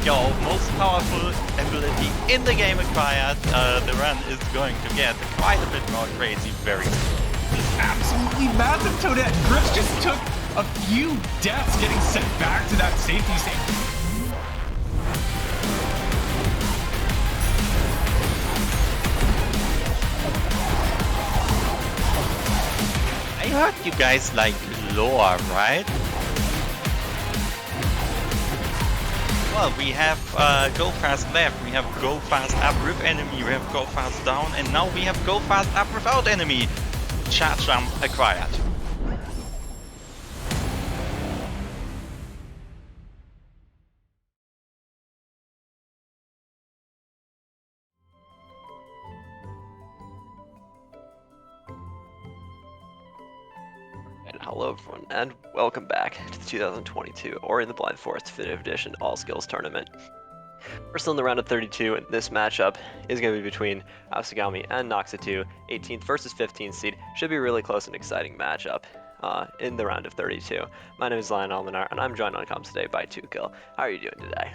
your most powerful ability in the game acquired, the run is going to get quite a bit more crazy very soon. It's absolutely massive, Toadette. Grips just took a few deaths getting sent back to that safety stage. I heard you guys like lore, right? Well, we have go fast left, we have go fast up with enemy, we have go fast down, and now we have go fast up without enemy. Charge jump acquired. Hello everyone, and welcome back to the 2022 Ori and the Blind Forest Definitive Edition All Skills Tournament. We're still in the round of 32, and this matchup is going to be between Absogami and Noxitu, 18th versus 15th seed. Should be a really close and exciting matchup in the round of 32. My name is Lion Almanar, and I'm joined on comms today by 2Kill. How are you doing today?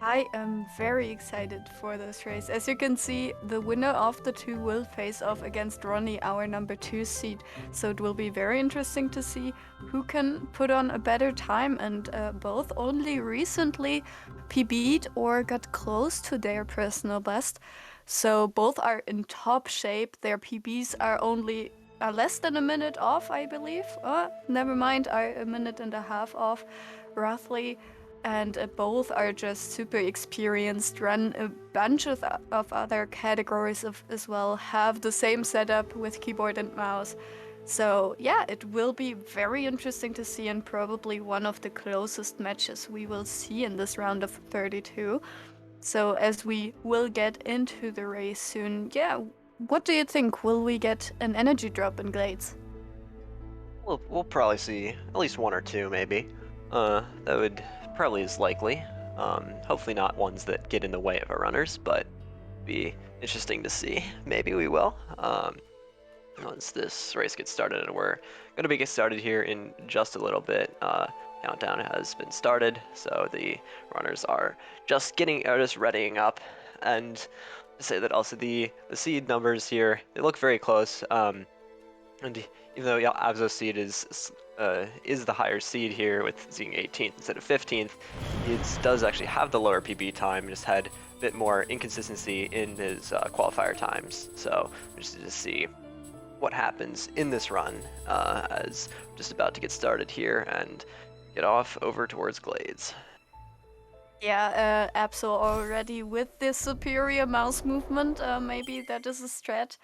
I am very excited for this race. As you can see, the winner of the two will face off against Ronnie, our number 2 seed. So it will be very interesting to see who can put on a better time, and both only recently PB'd or got close to their personal best. So both are in top shape. Their PBs are only less than a minute off, I believe. Never mind, are a minute and a half off, roughly. And both are just super experienced, run a bunch of other categories as well, have the same setup with keyboard and mouse. So yeah, it will be very interesting to see, and probably one of the closest matches we will see in this round of 32. So as we will get into the race soon, yeah, what do you think? Will we get an energy drop in Glades? We'll probably see at least one or two, maybe. That would probably is likely. Hopefully not ones that get in the way of our runners, but be interesting to see. Maybe we will. Once this race gets started, and we're going to be getting started here in just a little bit. Countdown has been started, so the runners are just readying up. And to say that also the seed numbers here, they look very close. And even though Abso's seed is the higher seed here with seeing 18th instead of 15th, it does actually have the lower PB time, just had a bit more inconsistency in his qualifier times. So we're just to see what happens in this run as we're just about to get started here and get off over towards Glades. Yeah, Abso already with this superior mouse movement, maybe that is a strat.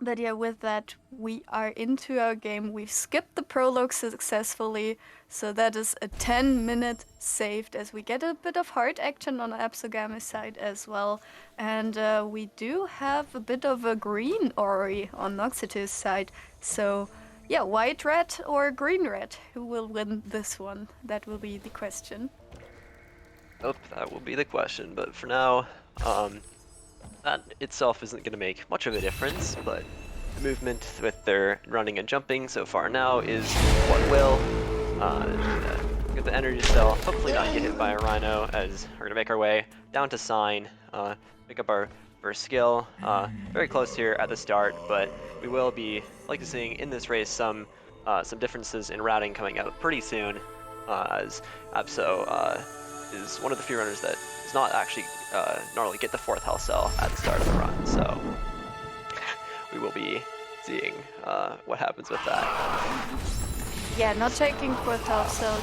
But yeah, with that, we are into our game. We've skipped the prologue successfully, so that is a 10-minute saved, as we get a bit of hard action on Absogami's side as well. And we do have a bit of a green Ori on Noxitu's side. So yeah, white-red or green-red? Who will win this one? That will be the question. Oh, that will be the question, but for now, that itself isn't going to make much of a difference, but the movement with their running and jumping so far now is what will. Get the energy cell, hopefully not get hit by a rhino, as we're going to make our way down to Sign, pick up our first skill. Very close here at the start, but we will be likely seeing in this race some differences in routing coming out pretty soon, as Abso is one of the few runners that does not actually normally get the 4th health cell at the start of the run, so we will be seeing what happens with that. Yeah, not taking 4th health cell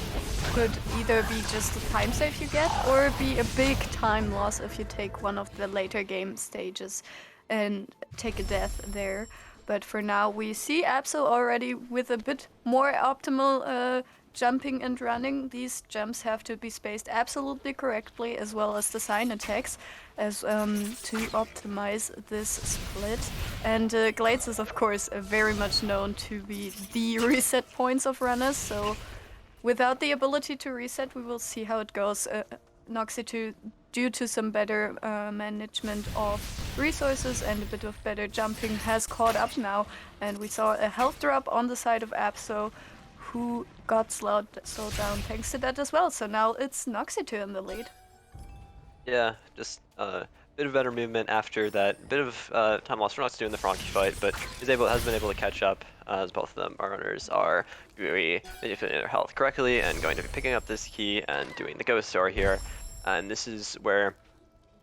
could either be just the time save you get, or be a big time loss if you take one of the later game stages and take a death there. But for now, we see Abso already with a bit more optimal jumping and running. These jumps have to be spaced absolutely correctly, as well as the sign attacks, as to optimize this split. And Glades is of course very much known to be the reset points of runners, so without the ability to reset, we will see how it goes. Noxitu, due to some better management of resources and a bit of better jumping, has caught up now, and we saw a health drop on the side of Abso, who got slowed down thanks to that as well. So now it's Noxitu in the lead. Yeah, just a bit of better movement after that. Bit of time lost for Noxitu in the Frankie fight, but has been able to catch up as both of them, our runners, are really manipulating their health correctly and going to be picking up this key and doing the ghost store here. And this is where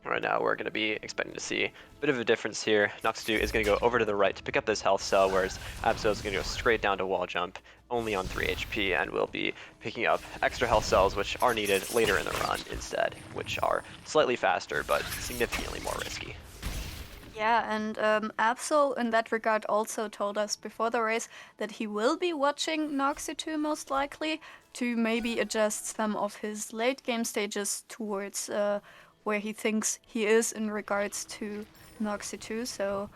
right now we're going to be expecting to see a bit of a difference here. Noxitu is going to go over to the right to pick up this health cell, whereas Abso is going to go straight down to wall jump, only on 3 HP, and will be picking up extra health cells, which are needed later in the run instead, which are slightly faster, but significantly more risky. Yeah, and Absol in that regard also told us before the race that he will be watching Noxitu most likely to maybe adjust some of his late game stages towards where he thinks he is in regards to Noxitu. So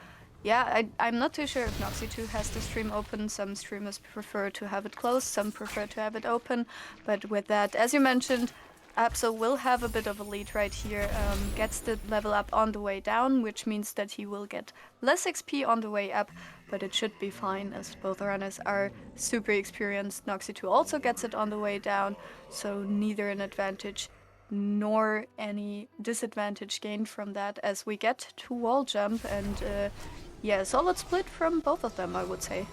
yeah, I'm not too sure if Noxitu has the stream open. Some streamers prefer to have it closed, some prefer to have it open. But with that, as you mentioned, Abso will have a bit of a lead right here, gets the level up on the way down, which means that he will get less XP on the way up, but it should be fine as both runners are super experienced. Noxitu also gets it on the way down, so neither an advantage nor any disadvantage gained from that as we get to wall jump and yeah, solid split from both of them, I would say.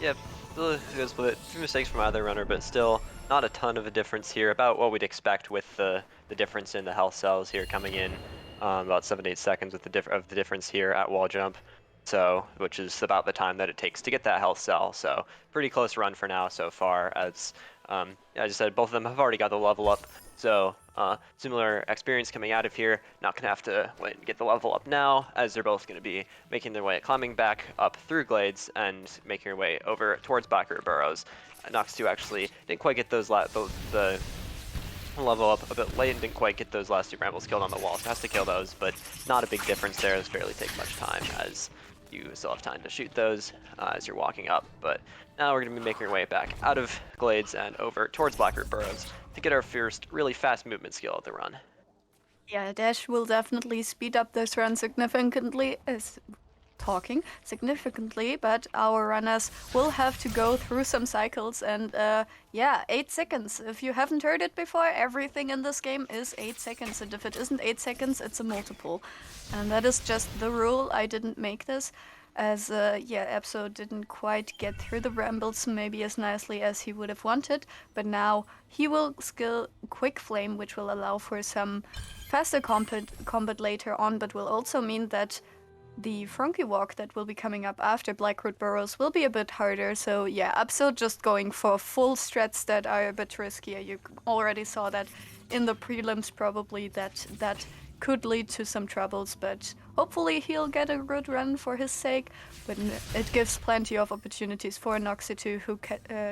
Yep, still a good split. A few mistakes from either runner, but still not a ton of a difference here. About what we'd expect with the difference in the health cells here coming in, about 7 to 8 seconds with the difference here at wall jump. So, which is about the time that it takes to get that health cell. So, pretty close run for now so far. As as I said, both of them have already got the level up. So, similar experience coming out of here. Not gonna have to wait and get the level up now, as they're both gonna be making their way, climbing back up through glades and making their way over towards Blackroot Burrows. Noxitu actually didn't quite get those the level up a bit late and didn't quite get those last 2 brambles killed on the wall, so has to kill those, but not a big difference there. This barely takes much time, as you still have time to shoot those as you're walking up. But now we're going to be making our way back out of glades and over towards Blackroot Burrows to get our first really fast movement skill of the run. Yeah, Dash will definitely speed up this run significantly, but our runners will have to go through some cycles and yeah, 8 seconds. If you haven't heard it before, everything in this game is 8 seconds, and if it isn't 8 seconds, it's a multiple. And that is just the rule. I didn't make this, as yeah, Abso didn't quite get through the brambles maybe as nicely as he would have wanted, but now he will skill Quick Flame, which will allow for some faster combat later on, but will also mean that the Frankie Walk that will be coming up after Blackroot Burrows will be a bit harder. So yeah, Abso just going for full strats that are a bit riskier. You already saw that in the prelims probably that could lead to some troubles, but hopefully he'll get a good run for his sake. But it gives plenty of opportunities for Noxitu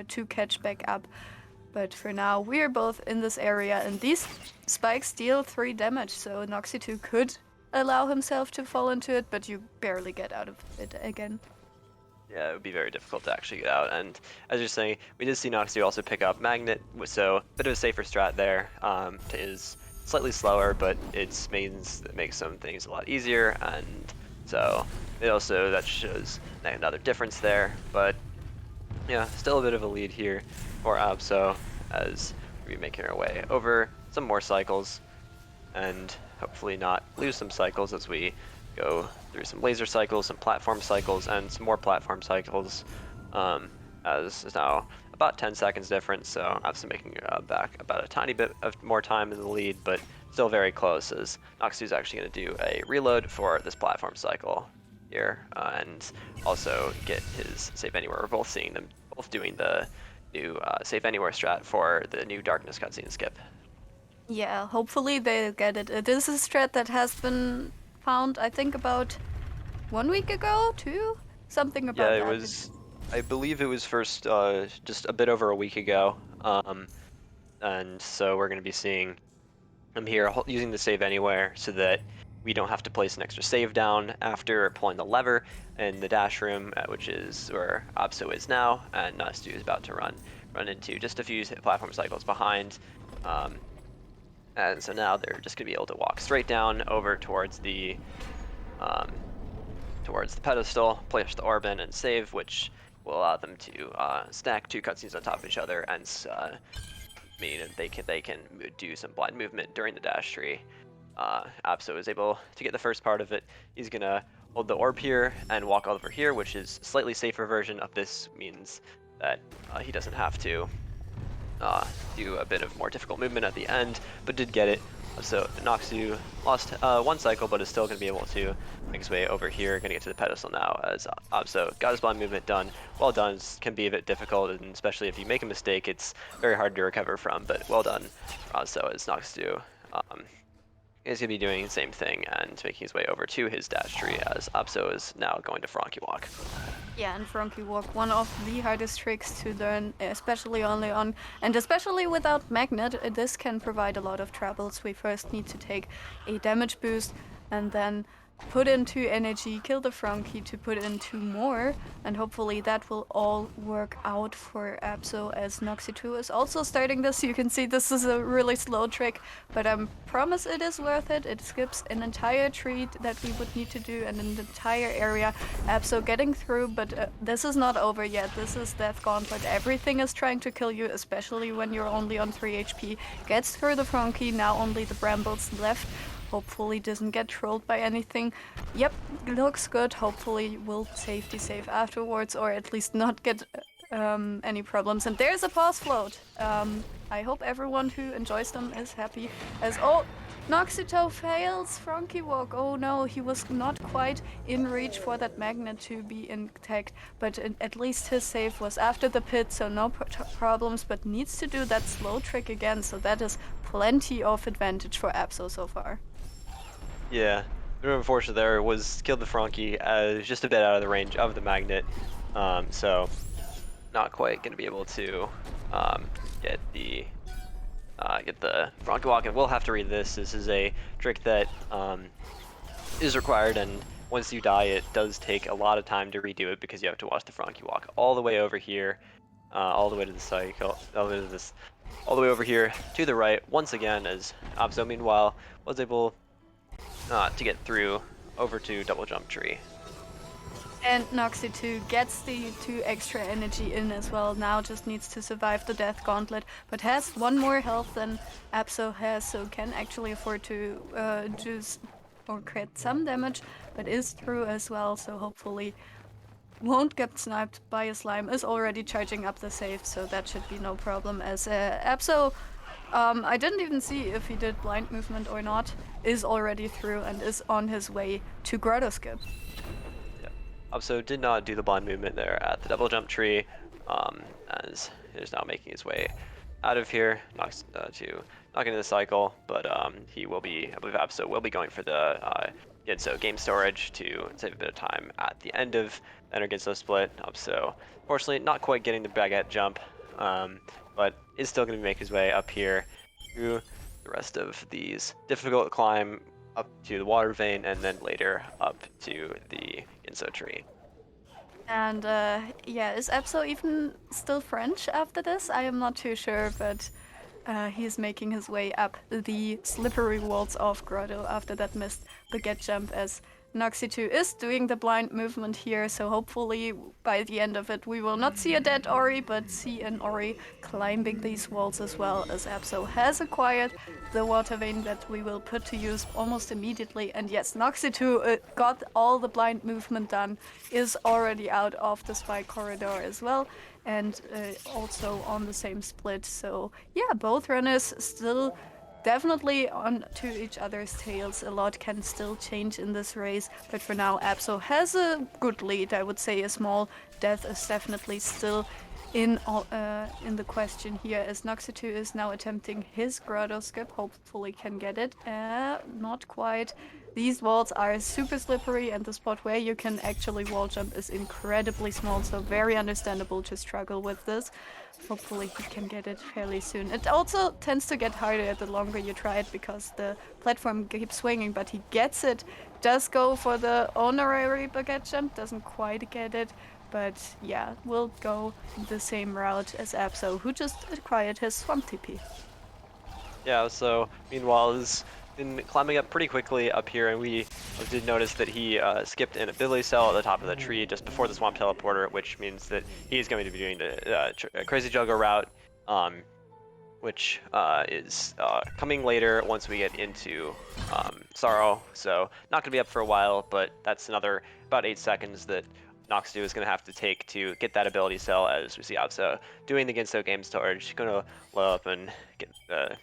to catch back up. But for now, we're both in this area, and these spikes deal 3 damage, so Noxitu could allow himself to fall into it, but you barely get out of it again. Yeah, it would be very difficult to actually get out. And as you're saying, we did see Noxitu also pick up Magnet, so a bit of a safer strat there. Is slightly slower, but it makes some things a lot easier, and so that shows another difference there. But yeah, still a bit of a lead here for Abso as we're making our way over some more cycles and hopefully not lose some cycles as we go through some laser cycles, some platform cycles, and some more platform cycles, as is now about 10 seconds difference, so Abso making back about a tiny bit of more time in the lead, but still very close, as Noxitu's actually going to do a reload for this platform cycle here, and also get his Save Anywhere. We're both seeing them both doing the new Save Anywhere strat for the new Darkness cutscene skip. Yeah, hopefully they'll get it. It is a strat that has been found, I think, about 1 week ago, 2? Something about that. Yeah, it was, I believe it was first just a bit over a week ago. And so we're going to be seeing them here using the Save Anywhere so that we don't have to place an extra save down after pulling the lever in the dash room, which is where Abso is now, and Noxitu is about to run into just a few platform cycles behind. And so now they're just going to be able to walk straight down over towards the pedestal, place the orb in, and save, which will allow them to stack 2 cutscenes on top of each other and mean they can do some blind movement during the dash tree. Abso is able to get the first part of it. He's gonna hold the orb here and walk over here, which is a slightly safer version of this, means that he doesn't have to do a bit of more difficult movement at the end, but did get it. So Noxitu lost 1 cycle, but is still going to be able to make his way over here. Going to get to the pedestal now, as Abso got his blind movement done. Well done. Can be a bit difficult, and especially if you make a mistake, it's very hard to recover from. But well done, Abso, as Noxitu is going to be doing the same thing and making his way over to his dash tree, as Abso is now going to Frankie Walk. Yeah, and Frankie Walk, one of the hardest tricks to learn, especially early on, and especially without Magnet, this can provide a lot of troubles. We first need to take a damage boost and then put in 2 energy, kill the Frankie to put in 2 more, and hopefully that will all work out for Abso, as Noxitu is also starting this. You can see this is a really slow trick, but I promise it is worth it. It skips an entire tree that we would need to do and an entire area. Abso getting through, but this is not over yet. This is Death Gauntlet. Everything is trying to kill you, especially when you're only on 3 HP. Gets through the Frankie, now only the brambles left. Hopefully doesn't get trolled by anything. Yep, looks good. Hopefully will safety save afterwards, or at least not get any problems. And there's a pause float. I hope everyone who enjoys them is happy, as Noxitu fails Frankie Walk. Oh no, he was not quite in reach for that magnet to be intact, but at least his save was after the pit, so no problems, but needs to do that slow trick again, so that is plenty of advantage for Abso so far. Yeah, the unfortunate there was killed the Frankie just a bit out of the range of the magnet, so not quite going to be able to get the Frankie Walk, and we'll have to read this. This is a trick that is required, and once you die, it does take a lot of time to redo it because you have to watch the Frankie Walk all the way over here, all the way to the cycle, all the way over here to the right once again, as Abso meanwhile was able to get through over to double jump tree. And Noxitu gets the 2 extra energy in as well. Now just needs to survive the Death Gauntlet, but has 1 more health than Abso has, so can actually afford to juice or crit some damage, but is through as well, so hopefully won't get sniped by a slime. Is already charging up the save, so that should be no problem, as Abso, I didn't even see if he did blind movement or not, is already through and is on his way to Grotto Skip. Yeah. Abso did not do the blind movement there at the double jump tree, as he is now making his way out of here, not into the cycle, but he will be, I believe Abso will be going for the Ginso game storage to save a bit of time at the end of the Enter Ginso split. Abso, unfortunately, not quite getting the baguette jump, but is still going to make his way up here through the rest of these difficult climb up to the water vein, and then later up to the Ginso tree. And yeah, is Abso even still French after this? I am not too sure, but he's making his way up the slippery walls of Grotto after that missed baguette jump, as Noxitu is doing the blind movement here, so hopefully by the end of it we will not see a dead Ori, but see an Ori climbing these walls as well, as Abso has acquired the water vein that we will put to use almost immediately. And yes, Noxitu got all the blind movement done, is already out of the spike corridor as well, and also on the same split. So yeah, both runners still definitely on to each other's tails. A lot can still change in this race, but for now Abso has a good lead. I would say a small death is definitely still in the question here, as Noxitu is now attempting his Grotto skip. Hopefully can get it. Not quite. These walls are super slippery, and the spot where you can actually wall jump is incredibly small, so very understandable to struggle with this. Hopefully he can get it fairly soon. It also tends to get harder the longer you try it, because the platform keeps swinging, but he gets it. Does go for the honorary baguette jump, doesn't quite get it, but yeah, will go the same route as Abso, who just acquired his swamp TP. Yeah, so meanwhile is been climbing up pretty quickly up here, and we did notice that he skipped an ability cell at the top of the tree just before the swamp teleporter, which means that he's going to be doing the crazy juggle route, which is coming later once we get into Sorrow. So not going to be up for a while, but that's another about 8 seconds that Noxitu is going to have to take to get that ability cell, as we see Abso doing the Ginso game storage. Going to load up and get the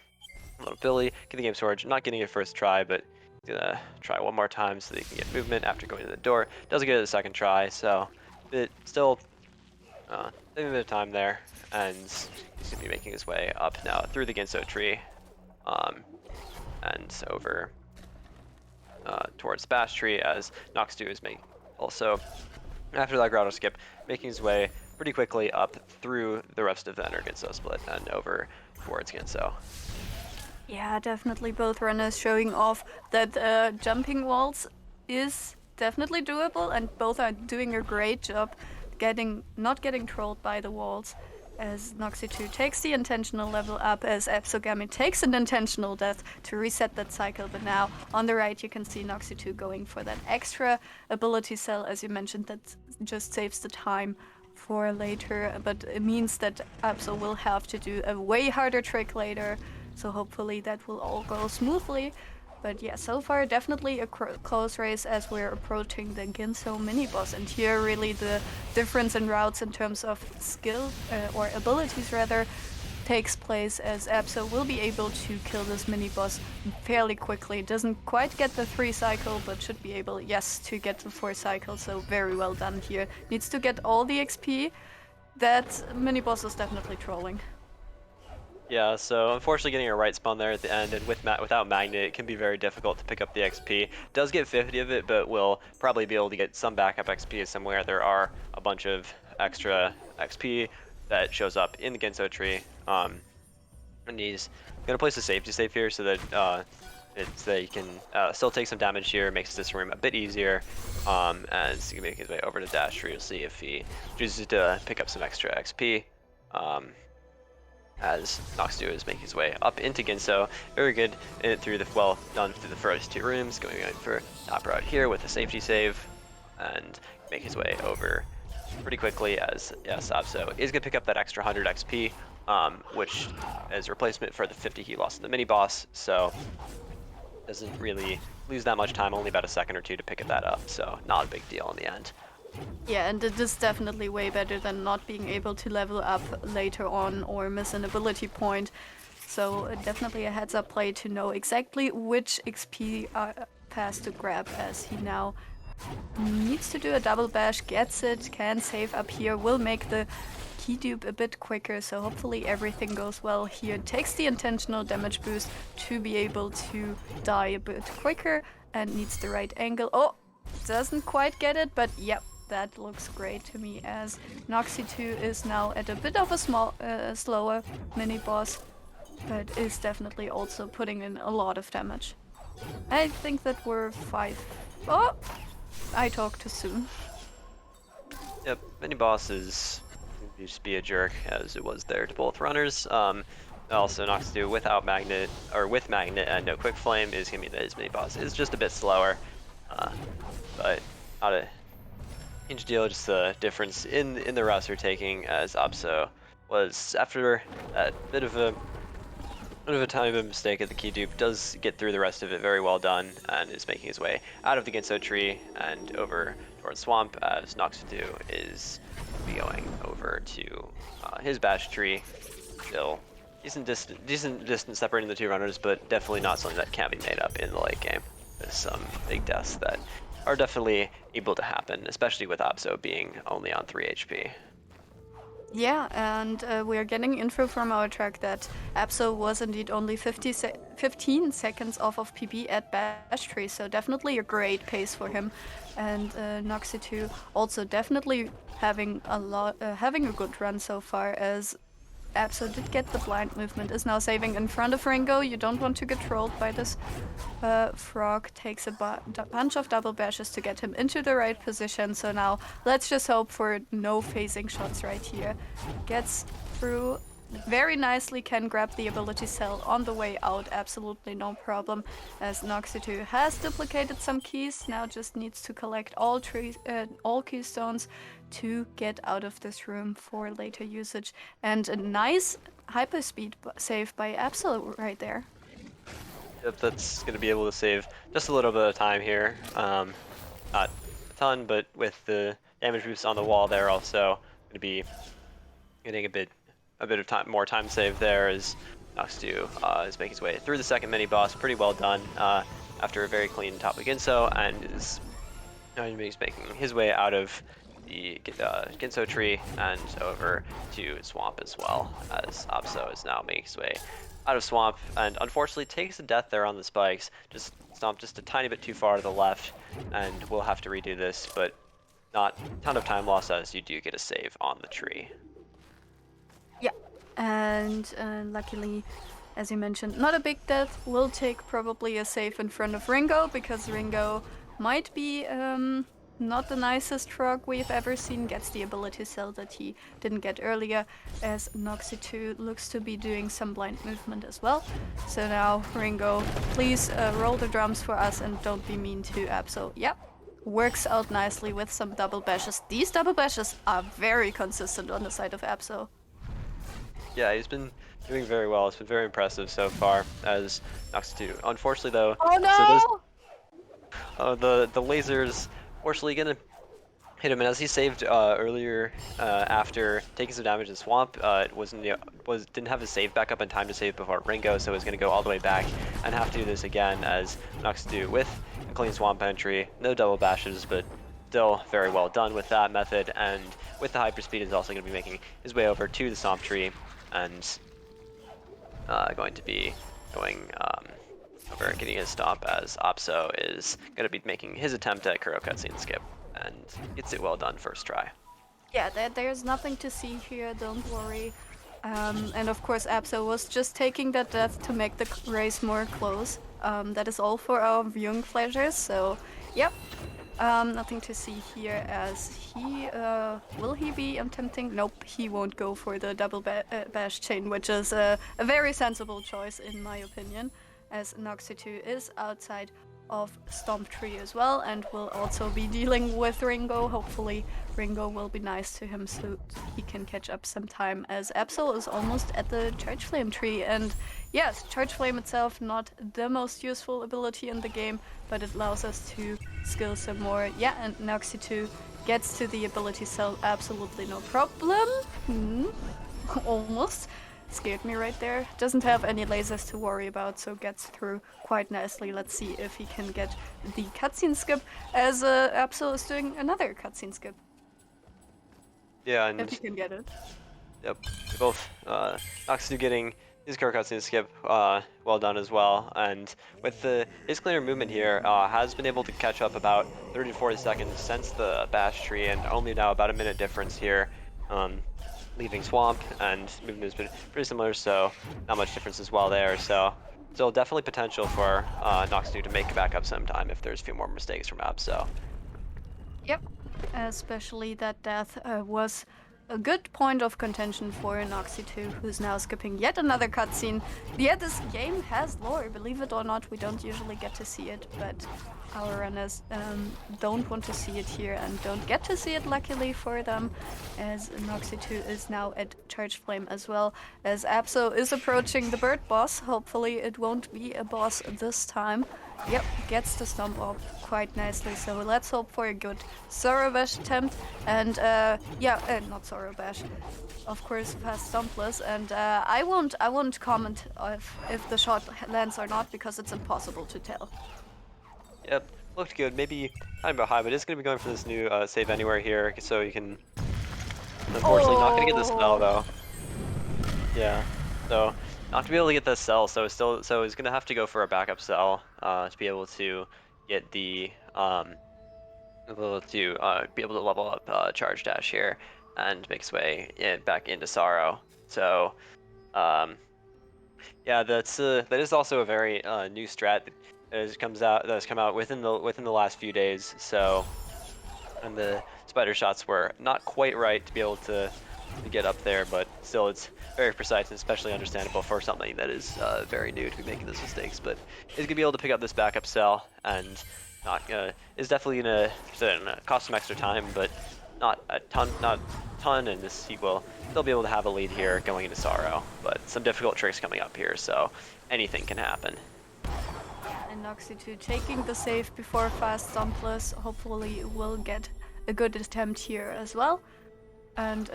little Billy, get the game storage. Not getting it first try, but gonna try one more time so that he can get movement after going to the door. Doesn't get it the second try, so it still taking a bit of time there, and he's gonna be making his way up now through the Ginso tree, and over towards Bash Tree, as Noxitu is making also after that grotto skip, making his way pretty quickly up through the rest of the Ender Ginso split and over towards Ginso. Yeah, definitely both runners showing off that jumping walls is definitely doable, and both are doing a great job not getting trolled by the walls, as Noxitu takes the intentional level up, as Absogami takes an intentional death to reset that cycle. But now on the right you can see Noxitu going for that extra ability cell, as you mentioned, that just saves the time for later, but it means that Abso will have to do a way harder trick later. So hopefully that will all go smoothly. But yeah, so far definitely a close race as we're approaching the Ginso mini-boss. And here really the difference in routes in terms of skill, or abilities rather, takes place, as Abso will be able to kill this mini-boss fairly quickly. Doesn't quite get the 3 cycle, but should be able, yes, to get the 4 cycle. So very well done here. Needs to get all the XP. That mini-boss is definitely trolling. Yeah, so unfortunately getting a right spawn there at the end, and without Magnet, it can be very difficult to pick up the XP. Does get 50 of it, but will probably be able to get some backup XP somewhere. There are a bunch of extra XP that shows up in the Ginso tree. And he's going to place a safety safe here so that he can still take some damage here, makes this room a bit easier. And he can make his way over to Dash Tree. We'll see if he chooses to pick up some extra XP. As Noxitu is making his way up into Ginso. Very good well done through the first 2 rooms, going for top route here with a safety save, and make his way over pretty quickly, as yes, Abso is going to pick up that extra 100 XP, which is replacement for the 50 he lost in the mini-boss, so doesn't really lose that much time, only about a second or 2 to pick that up, so not a big deal in the end. Yeah, and it is definitely way better than not being able to level up later on or miss an ability point. So definitely a heads up play to know exactly which XP pass to grab, as he now needs to do a double bash, gets it, can save up here, will make the key dupe a bit quicker, so hopefully everything goes well here. Takes the intentional damage boost to be able to die a bit quicker, and needs the right angle. Oh, doesn't quite get it, but yep. That looks great to me, as Noxitu is now at a bit of a slower mini-boss, but is definitely also putting in a lot of damage. I think that we're 5... Oh! I talked too soon. Yep, mini-boss is just be a jerk, as it was there to both runners. Also, Noxitu without Magnet, or with Magnet and no Quick Flame, is going to mean that his mini-boss is just a bit slower, but not a huge deal, just the difference in the routes we're taking, as Abso was, after a bit of a time of mistake at the key dupe, does get through the rest of it very well done, and is making his way out of the Ginso tree and over towards Swamp, as Noxitu is going over to his Bash tree. Still decent distance separating the 2 runners, but definitely not something that can be made up in the late game. There's some big deaths that are definitely able to happen, especially with Abso being only on 3 HP. Yeah, and we're getting info from our track that Abso was indeed only 15 seconds off of PB at Bash Tree, so definitely a great pace for him. And Noxitu also definitely having a good run so far, as Abso did get the blind movement, is now saving in front of Ringo. You don't want to get trolled by this frog. Takes a bunch of double bashes to get him into the right position. So now let's just hope for no phasing shots right here. Gets through very nicely can grab the ability cell on the way out, absolutely no problem, as Noxitu has duplicated some keys, now just needs to collect all keystones to get out of this room for later usage. And a nice hyperspeed save by Abso right there. Yep, that's going to be able to save just a little bit of time here. Not a ton, but with the damage boost on the wall there, also going to be getting a bit of more time saved there as Noxitu is making his way through the second mini boss. Pretty well done after a very clean top of Ginso, and is he's making his way out of the Ginso tree and over to Swamp as well, as Abso is now making his way out of Swamp, and unfortunately takes a death there on the spikes. Just stomped just a tiny bit too far to the left, and we'll have to redo this, but not a ton of time lost as you do get a save on the tree. Yeah, and luckily, as you mentioned, not a big death. Will take probably a save in front of Ringo, because Ringo might be not the nicest frog we've ever seen. Gets the ability cell that he didn't get earlier, as Noxitu looks to be doing some blind movement as well. So now, Ringo, please roll the drums for us and don't be mean to Abso. Yep. Works out nicely with some double bashes. These double bashes are very consistent on the side of Abso. Yeah, he's been doing very well. It's been very impressive so far as Noxitu. Unfortunately, though, Oh no! so the lasers fortunately gonna hit him, and as he saved earlier after taking some damage in Swamp, didn't have his save back up in time to save before Ringo, so he's gonna go all the way back and have to do this again as Noxitu with a clean Swamp entry, no double bashes, but still very well done with that method, and with the hyperspeed is also going to be making his way over to the Swamp tree and going to be going over and getting his stomp as Abso is going to be making his attempt at Kuro cutscene skip and gets it well done first try. Yeah, there's nothing to see here, don't worry. And of course Abso was just taking that death to make the race more close. That is all for our viewing pleasures, so yep. Nothing to see here as he, will he be attempting? Nope, he won't go for the double bash chain, which is a very sensible choice in my opinion, as Noxitu is outside of Stomp Tree as well and will also be dealing with Ringo. Hopefully Ringo will be nice to him so he can catch up some time, as Abso is almost at the Charge Flame tree. And yes, Charge Flame itself not the most useful ability in the game, but it allows us to skill some more. Yeah, and Noxitu gets to the ability cell absolutely no problem. Almost. Scared me right there. Doesn't have any lasers to worry about, so gets through quite nicely. Let's see if he can get the cutscene skip, as Abso is doing another cutscene skip. Yeah, and if he can get it. Yep, both Noxitu getting his Kuro cutscene skip well done as well, and with his cleaner movement here, has been able to catch up about 30 to 40 seconds since the bash tree, and only now about a minute difference here. Leaving Swamp, and movement has been pretty similar, so not much difference as well there. So still definitely potential for Noxitu to make it back up sometime if there's a few more mistakes from Abso. Yep, especially that death was a good point of contention for Noxitu, who's now skipping yet another cutscene. Yeah, this game has lore, believe it or not. We don't usually get to see it, but our runners don't want to see it here and don't get to see it, luckily for them, as Noxitu is now at Charge Flame as well, as Abso is approaching the bird boss. Hopefully it won't be a boss this time. Yep, gets the stomp up quite nicely, so let's hope for a good Zorobash attempt, and not Zorobash, of course, fast stompless, and I won't comment if the shot lands or not, because it's impossible to tell. Yep, looked good, maybe kind of high, but it's going to be going for this new save anywhere here, so you can, unfortunately not going to get the spell though. Yeah, so not to be able to get the cell, so he's going to have to go for a backup cell to be able to get the be able to level up Charge Dash here and make his way back into Sorrow. So yeah, that is also a very new strat that has come out within the last few days. So, and the spider shots were not quite right to be able to to get up there, but still it's very precise and especially understandable for something that is very new to be making those mistakes. But he's going to be able to pick up this backup cell and is definitely going to cost some extra time, but not a ton, and this he will still be able to have a lead here going into Sorrow, but some difficult tricks coming up here, so anything can happen. And Noxitu taking the save before fast Stompless hopefully will get a good attempt here as well. And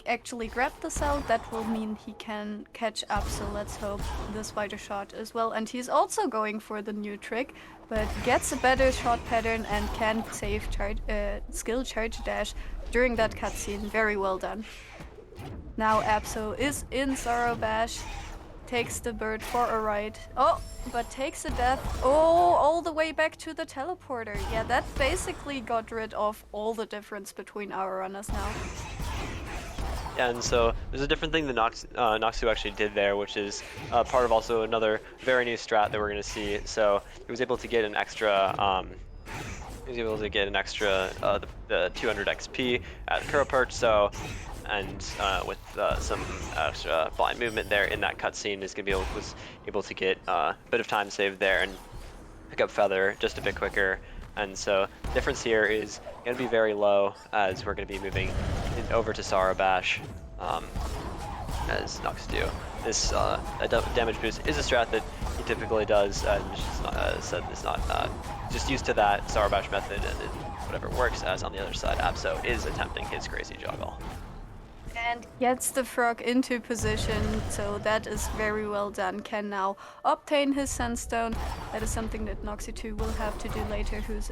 actually grab the cell, that will mean he can catch up, so let's hope this wider shot as well. And he's also going for the new trick, but gets a better shot pattern and can save skill charge dash during that cutscene. Very well done. Now Abso is in Sorrow Bash, takes the bird for a ride. Oh, but takes a death. Oh, all the way back to the teleporter. Yeah, that basically got rid of all the difference between our runners now. And so there's a different thing that Noxitu actually did there, which is part of also another very new strat that we're going to see. So he was able to get an extra, the 200 XP at Kuro Perch. So, and with some extra blind movement there in that cutscene, was able to get a bit of time saved there and pick up Feather just a bit quicker. And so the difference here is going to be very low as we're going to be moving over to Sorrow Bash as Noxitu. This damage boost is a strat that he typically does, and said is not just used to that Sorrow Bash method, and whatever works, as on the other side Abso is attempting his crazy juggle. And gets the frog into position, so that is very well done. Can now obtain his Sunstone. That is something that Noxitu will have to do later, who's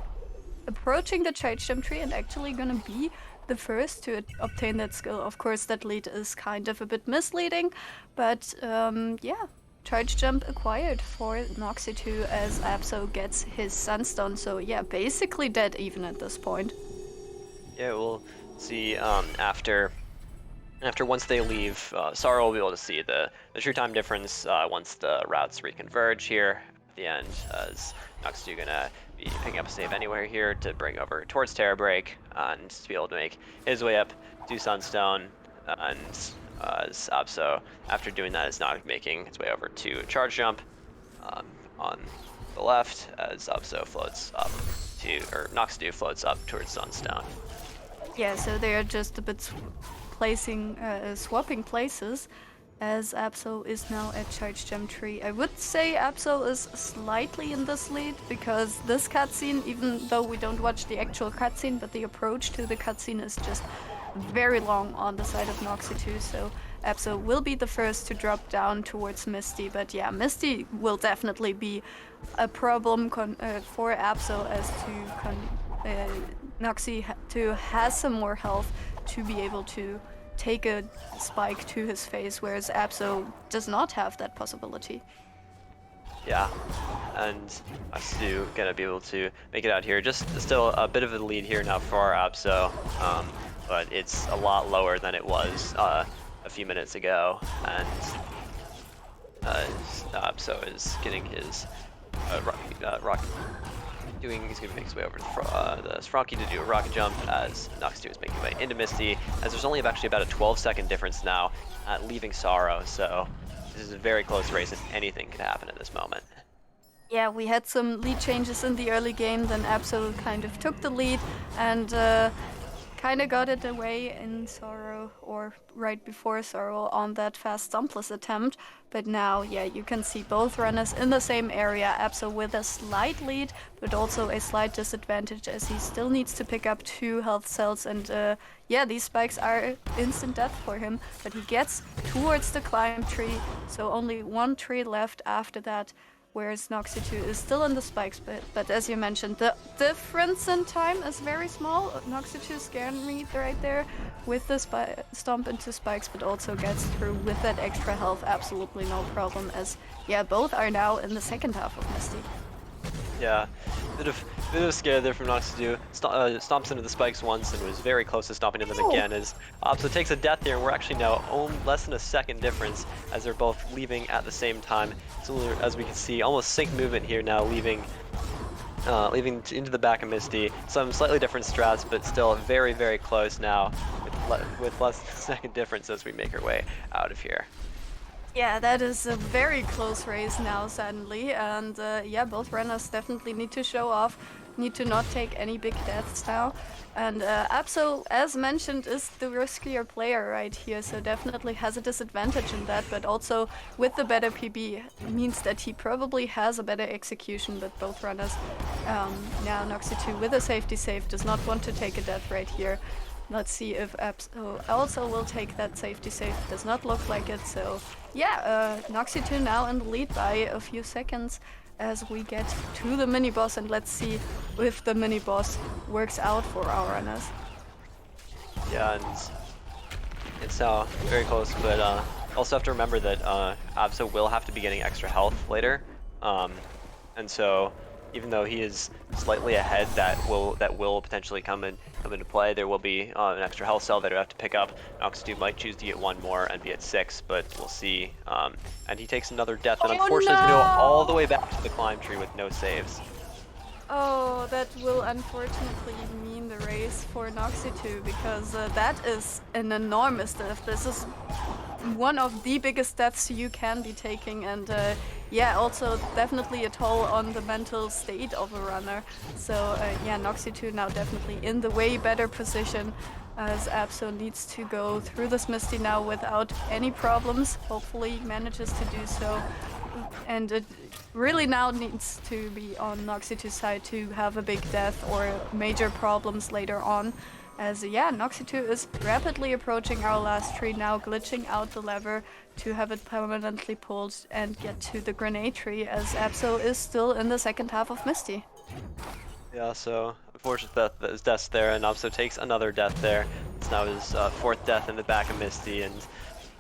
approaching the charge jump tree and actually gonna be the first to obtain that skill. Of course, that lead is kind of a bit misleading, but yeah, charge jump acquired for Noxitu as Abso gets his Sunstone. So yeah, basically dead even at this point. Yeah, we'll see after once they leave, Sorrow will be able to see the true time difference once the routes reconverge here at the end, as Noxitu gonna be picking up a save anywhere here to bring over towards Terror Break and to be able to make his way up to Sunstone, and as Abso, after doing that, is now making his way over to Charge Jump on the left as Abso floats up or Noxitu floats up towards Sunstone. Yeah, so they are just a bit swapping places, as Abso is now at Charge Jump Tree. I would say Abso is slightly in this lead, because this cutscene, even though we don't watch the actual cutscene, but the approach to the cutscene is just very long on the side of Noxitu, so Abso will be the first to drop down towards Misty. But yeah, Misty will definitely be a problem for Abso, as Noxitu has some more health to be able to take a spike to his face, whereas Abso does not have that possibility. Yeah, and Noxitu gonna be able to make it out here. Just still a bit of a lead here now for Abso, but it's a lot lower than it was a few minutes ago, and Abso is getting his he's going to make his way over to the Frankie to do a rocket jump, as Noxitu is making his way into Misty, as there's only actually about a 12-second difference now leaving Sorrow, so this is a very close race and anything can happen at this moment. Yeah, we had some lead changes in the early game, then Abso kind of took the lead and kind of got it away in Sorrow, or right before Sorrow, on that fast Stompless attempt. But now, yeah, you can see both runners in the same area. Abso with a slight lead, but also a slight disadvantage, as he still needs to pick up 2 health cells. And yeah, these spikes are instant death for him. But he gets towards the climb tree, so only 1 tree left after that, whereas Noxitu is still in the spikes. But as you mentioned, the difference in time is very small. Noxitu scared me right there with the stomp into spikes, but also gets through with that extra health, absolutely no problem, as yeah, both are now in the second half of Misty. Yeah, bit of scare there from Noxitu. Stomps into the spikes once and was very close to stomping into them again, as Abso takes a death here, and we're actually now less than a second difference as they're both leaving at the same time. So as we can see, almost sync movement here now, leaving into the back of Misty. Some slightly different strats, but still very, very close now, with with less than a second difference as we make our way out of here. Yeah, that is a very close race now, suddenly, and yeah, both runners definitely need to show off, need to not take any big deaths now. And Abso, as mentioned, is the riskier player right here, so definitely has a disadvantage in that, but also with the better PB means that he probably has a better execution with both runners. Now Noxitu with a safety save does not want to take a death right here. Let's see if Abso also will take that safety save. Does not look like it, so yeah, Noxitu now in the lead by a few seconds as we get to the mini-boss, and let's see if the mini-boss works out for our runners. Yeah, and it's very close, but also have to remember that Abso will have to be getting extra health later, and so even though he is slightly ahead, that will potentially come into play. There will be an extra health cell that we have to pick up. Noxitu might choose to get one more and be at 6, but we'll see. And he takes another death, and unfortunately is going to go all the way back to the climb tree with no saves. Oh, that will unfortunately mean the race for Noxitu, because that is an enormous death. This is one of the biggest deaths you can be taking, and yeah, also definitely a toll on the mental state of a runner. So yeah, Noxitu now definitely in the way better position, as Abso needs to go through this Misty now without any problems. Hopefully manages to do so, and it really now needs to be on Noxitu's side to have a big death or major problems later on. As yeah, Noxitu is rapidly approaching our last tree now, glitching out the lever to have it permanently pulled and get to the grenade tree, as Abso is still in the second half of Misty. Yeah, so unfortunate that his death's there, and Abso takes another death there. It's now his 4th death in the back of Misty, and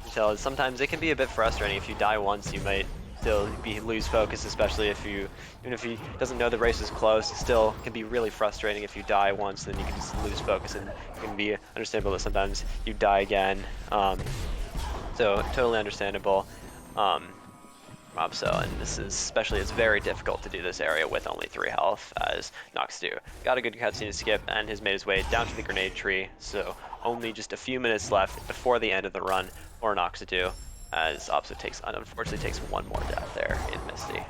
you tell sometimes it can be a bit frustrating. If you die once, you might still lose focus, especially even if he doesn't know the race is close. It still can be really frustrating if you die once, then you can just lose focus, and it can be understandable that sometimes you die again. So totally understandable. Abso, and this is especially, it's very difficult to do this area with only 3 health, as Noxitu got a good cutscene to skip and has made his way down to the grenade tree, so only just a few minutes left before the end of the run for Noxitu, as Abso unfortunately takes one more death there in Misty.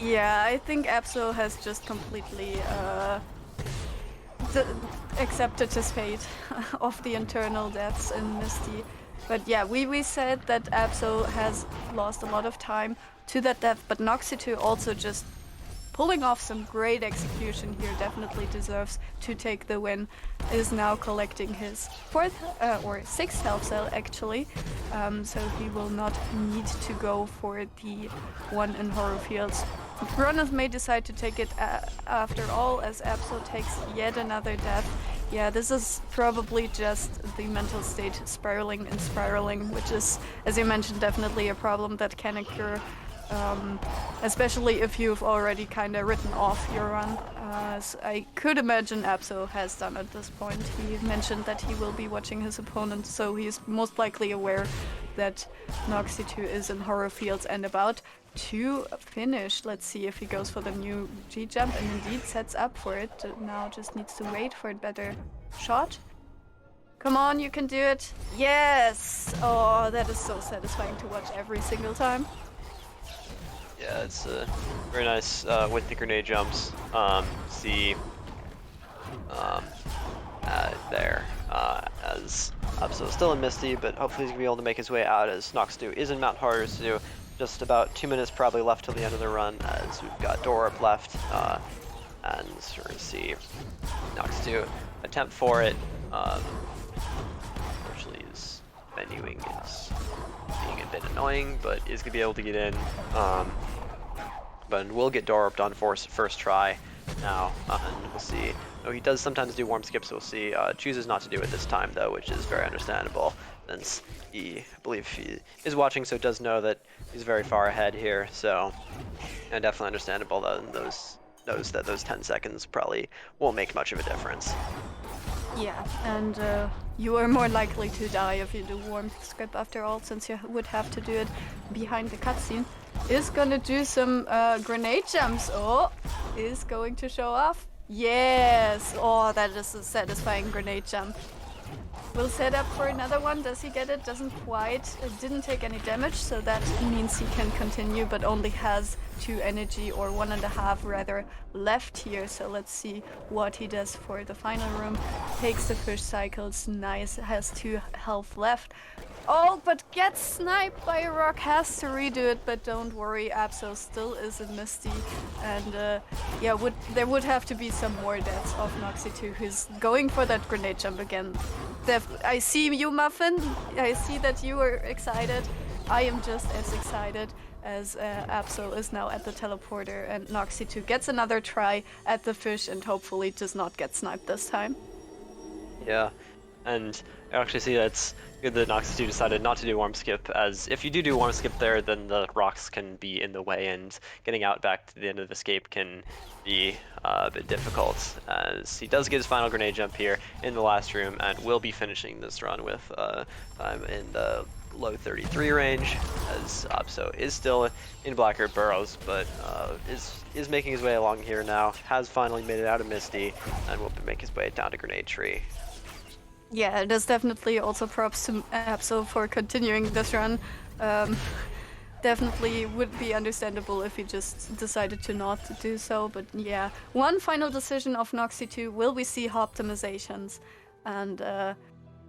Yeah, I think Abso has just completely accepted his fate of the internal deaths in Misty. But yeah, we said that Abso has lost a lot of time to that death, but Noxitu also just pulling off some great execution here, definitely deserves to take the win, is now collecting his 4th or 6th health cell actually, so he will not need to go for the one in Horror Fields. Runners may decide to take it after all, as Abso takes yet another death. Yeah, this is probably just the mental state spiraling and spiraling, which is, as you mentioned, definitely a problem that can occur, especially if you've already kind of written off your run, as I could imagine Abso has done at this point. He mentioned that he will be watching his opponent, so he's most likely aware that Noxitu is in Horror Fields and about to finish. Let's see if he goes for the new G-jump, and indeed sets up for it. Now just needs to wait for a better shot. Come on, you can do it. Yes! Oh, that is so satisfying to watch every single time. Yeah, it's very nice with the grenade jumps. See there as Abso is still in Misty, but hopefully he's gonna be able to make his way out, as Noxitu is in Mount Harusu. Just about 2 minutes probably left till the end of the run, as we've got door up left, and we're gonna see Noxitu attempt for it. Unfortunately, his menuing is being a bit annoying, but is gonna be able to get in. But we'll get door upped on first try now, and we'll see. Oh, he does sometimes do warm skips, so we'll see. Chooses not to do it this time though, which is very understandable, since I believe he is watching, so does know that he's very far ahead here. So, and definitely understandable that those 10 seconds probably won't make much of a difference. Yeah, and you are more likely to die if you do warm skip after all, since you would have to do it behind the cutscene. Is gonna do some grenade jumps. Oh, is going to show off. Yes! Oh, that is a satisfying grenade jump. Will set up for another one. Does he get it? Doesn't quite. Didn't take any damage, so that means he can continue, but only has 2 energy, or 1.5 rather, left here. So let's see what he does for the final room. Takes the fish cycles. Nice. Has 2 health left. Oh, but gets sniped by a rock, has to redo it, but don't worry, Abso still is in Misty, and yeah, there would have to be some more deaths of Noxitu, who's going for that grenade jump again. I see you, Muffin, I see that you are excited. I am just as excited, as Abso is now at the teleporter, and Noxitu gets another try at the fish and hopefully does not get sniped this time. Yeah, and I actually see that's good that Noxitu decided not to do warm skip, as if you do warm skip there, then the rocks can be in the way, and getting out back to the end of the escape can be a bit difficult, as he does get his final grenade jump here in the last room, and will be finishing this run with time in the low 33 range, as Abso is still in Blackguard Burrows, but is making his way along here now, has finally made it out of Misty, and will make his way down to Grenade Tree. Yeah, there's definitely also props to Abso for continuing this run. Definitely would be understandable if he just decided to not do so, but yeah. One final decision of Noxitu, will we see optimizations and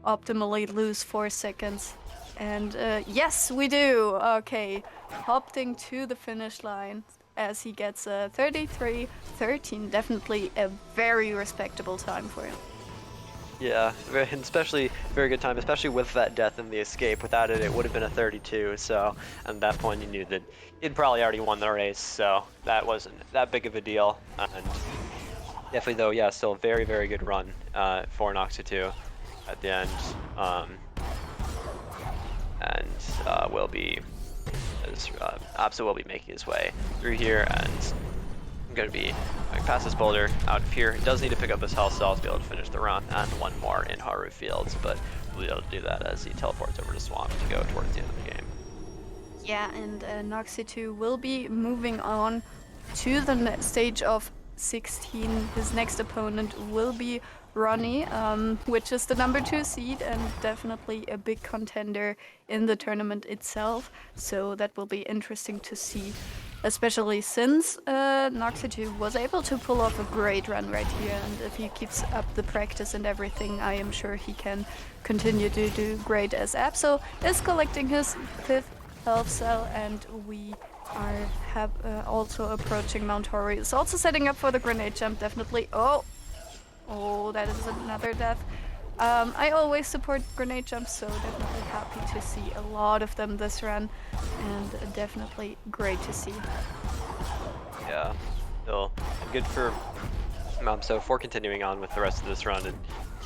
optimally lose 4 seconds? And yes, we do! Okay, opting to the finish line as he gets a 33-13, definitely a very respectable time for him. Yeah, and especially very good time, especially with that death in the escape. Without it, it would have been a 32, so at that point you knew that he'd probably already won the race, so that wasn't that big of a deal. And definitely though, yeah, still a very, very good run for Noxitu at the end. Will be, Abso will be making his way through here, and I'm going to be going past this boulder out of here. He does need to pick up his health cells to be able to finish the run, and one more in Haru Fields, but we'll be able to do that as he teleports over to Swamp to go towards the end of the game. Yeah, and Noxitu will be moving on to the stage of 16. His next opponent will be Ronnie, which is the number 2 seed and definitely a big contender in the tournament itself. So that will be interesting to see, especially since Noxitu was able to pull off a great run right here, and if he keeps up the practice and everything, I am sure he can continue to do great, as Abso is collecting his 5th health cell, and we are also approaching Mount Hori. Is also setting up for the grenade jump, definitely. Oh, that is another death. I always support grenade jumps, so definitely happy to see a lot of them this run, and definitely great to see. Yeah, still good for Abso for continuing on with the rest of this run, and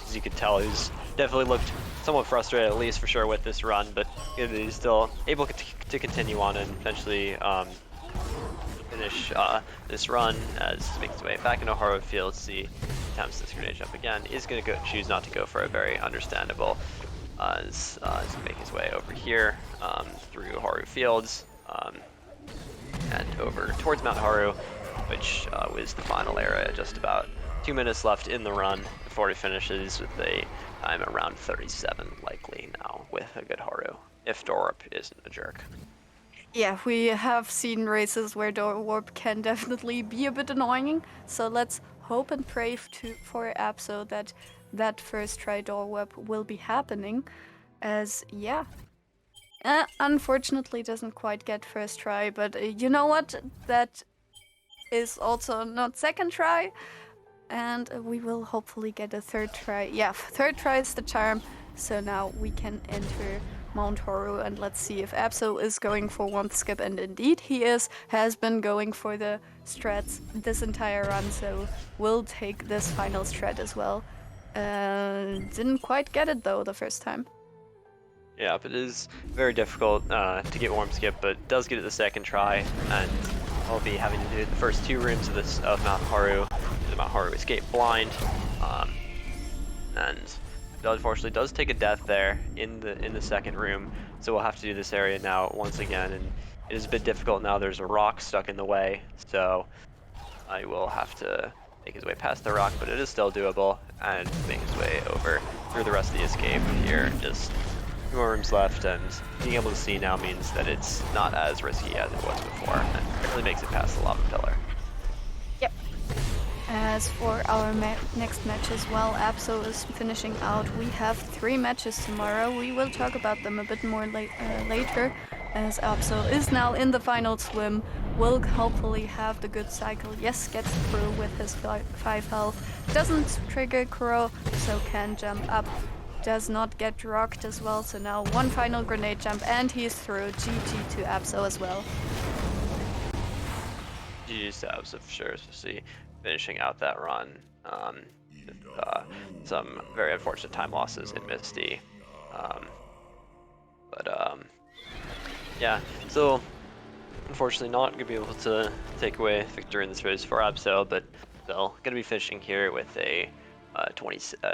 as you could tell, he's definitely looked somewhat frustrated, at least for sure, with this run, but he's still able to continue on and eventually finish this run as he makes his way back into Haru Fields. See, attempts this grenade jump again, is going to choose not to go for a very understandable as he make his way over here through Haru Fields and over towards Mount Haru, which was the final area. Just about 2 minutes left in the run before he finishes with a time around 37 likely now with a good Haru, if Dorp isn't a jerk. Yeah, we have seen races where door warp can definitely be a bit annoying, so let's hope and pray for Abso that first try door warp will be happening, as yeah. Unfortunately doesn't quite get first try, but you know what? That is also not second try, and we will hopefully get a third try. Yeah, third try is the charm, so now we can enter Mount Haru, and let's see if Abso is going for one skip, and indeed he has been going for the strats this entire run, so we'll take this final strat as well. Didn't quite get it though the first time. Yeah, but it is very difficult to get warm skip, but does get it the second try, and I'll be having to do the first 2 rooms of Mount Haru, the Mount Haru escape blind, and unfortunately does take a death there in the second room, so we'll have to do this area now once again, and it is a bit difficult now. There's a rock stuck in the way, so I will have to make his way past the rock, but it is still doable, and make his way over through the rest of the escape here. Just 2 more rooms left, and being able to see now means that it's not as risky as it was before, and it really makes it past the lava pillar. Yep. As for our next match as well, Abso is finishing out. We have 3 matches tomorrow. We will talk about them a bit more later, as Abso is now in the final swim. Will hopefully have the good cycle. Yes, gets through with his 5 health. Doesn't trigger Crow, so can jump up. Does not get rocked as well, so now 1 final grenade jump and he's through. GG to Abso as well. GG's to Abso for sure, especially finishing out that run. With, some very unfortunate time losses in Misty. Yeah, so unfortunately not going to be able to take away victory in this race for Abso, but still going to be finishing here with a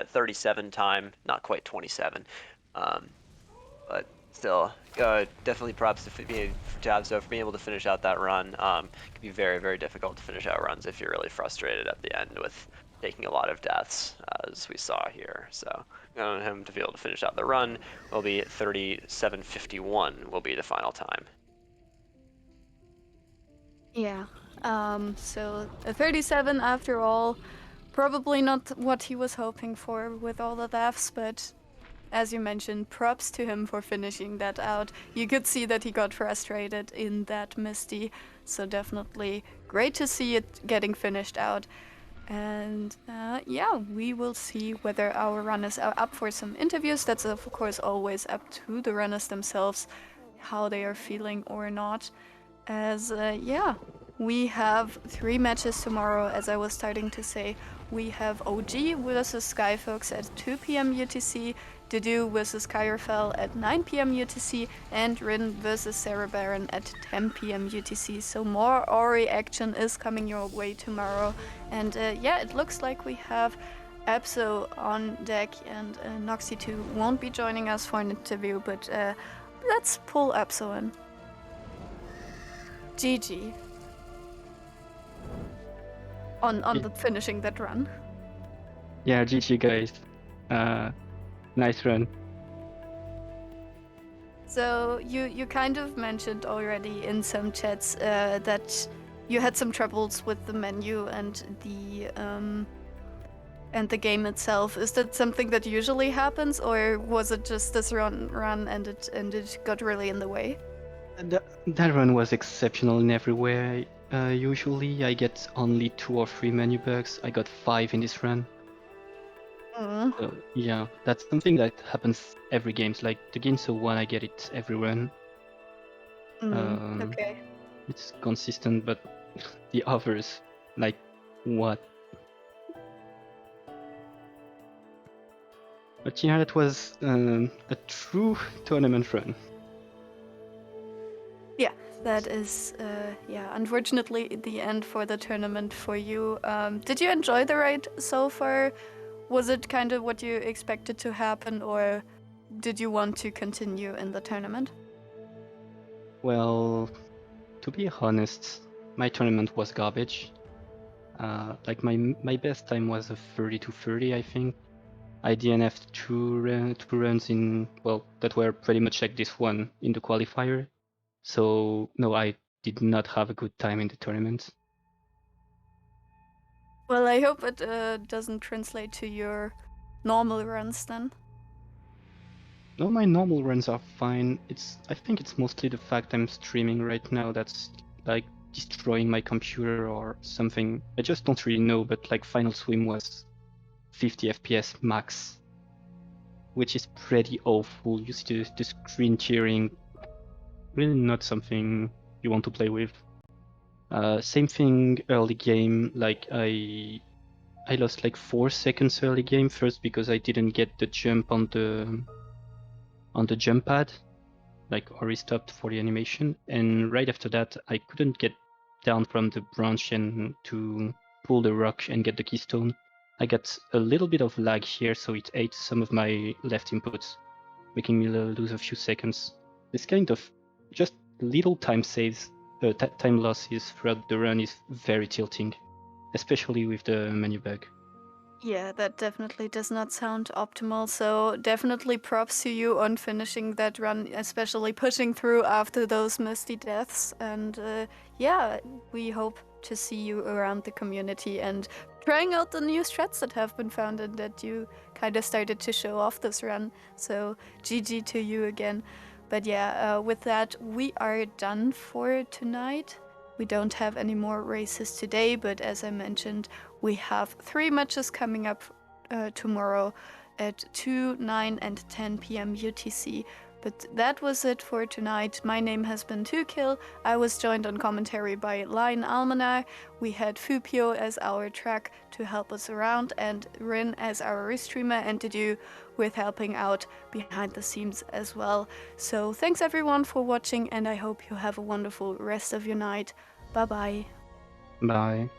37 time, not quite 27, but still definitely props to Abso for being able to finish out that run. It can be very, very difficult to finish out runs if you're really frustrated at the end with taking a lot of deaths, as we saw here. So him to be able to finish out the run will be 37:51 will be the final time. Yeah, so a 37 after all, probably not what he was hoping for with all the deaths, but as you mentioned, props to him for finishing that out. You could see that he got frustrated in that Misty, so definitely great to see it getting finished out. And yeah, we will see whether our runners are up for some interviews. That's of course always up to the runners themselves, how they are feeling or not. As yeah, we have 3 matches tomorrow. As I was starting to say, we have OG versus Skyfox at 2 p.m. UTC, Dedu versus Kyrofel at 9 p.m. UTC, and Rin versus Sarah Baron at 10 p.m. UTC. So more Ori action is coming your way tomorrow. And yeah, it looks like we have Abso on deck, and Noxitu won't be joining us for an interview, but let's pull Abso in. GG. On the finishing that run. Yeah, GG guys. Nice run. So you kind of mentioned already in some chats that you had some troubles with the menu and the game itself. Is that something that usually happens, or was it just this run and it got really in the way? That run was exceptional in every way. Usually I get only 2 or 3 menu bugs. I got 5 in this run. So yeah, that's something that happens every game. Like the Ginso one, I get it every run. Okay. It's consistent, but the others, like what? But yeah, that was a true tournament run. Yeah, that is, yeah, unfortunately the end for the tournament for you. Did you enjoy the ride so far? Was it kind of what you expected to happen, or did you want to continue in the tournament? Well, to be honest, my tournament was garbage. Like my best time was a 30-30, I think. I DNF'd two runs in, well, that were pretty much like this one in the qualifier. So no, I did not have a good time in the tournament. Well, I hope it doesn't translate to your normal runs then. No, my normal runs are fine. I think it's mostly the fact I'm streaming right now that's like destroying my computer or something. I just don't really know, but like Final Swim was 50 FPS max, which is pretty awful. You see the screen tearing, really not something you want to play with. Same thing early game, like I lost like 4 seconds early game, first because I didn't get the jump on the jump pad, like Ori stopped for the animation, and right after that I couldn't get down from the branch and to pull the rock and get the keystone. I got a little bit of lag here, so it ate some of my left inputs, making me lose a few seconds. This kind of just little time saves, time losses throughout the run is very tilting. especially with the menu bug. Yeah, that definitely does not sound optimal. So definitely props to you on finishing that run, especially pushing through after those misty deaths. And yeah, we hope to see you around the community and trying out the new strats that have been found and that you kind of started to show off this run. So GG to you again. But yeah, with that, we are done for tonight. We don't have any more races today, but as I mentioned, we have 3 matches coming up tomorrow at 2, 9, and 10 p.m. UTC. But that was it for tonight. My name has been 2Kill. I was joined on commentary by Lion Almanar. We had Fupio as our track to help us around, and Rin as our restreamer, and Didu with helping out behind the scenes as well. So thanks everyone for watching, and I hope you have a wonderful rest of your night. Bye bye. Bye.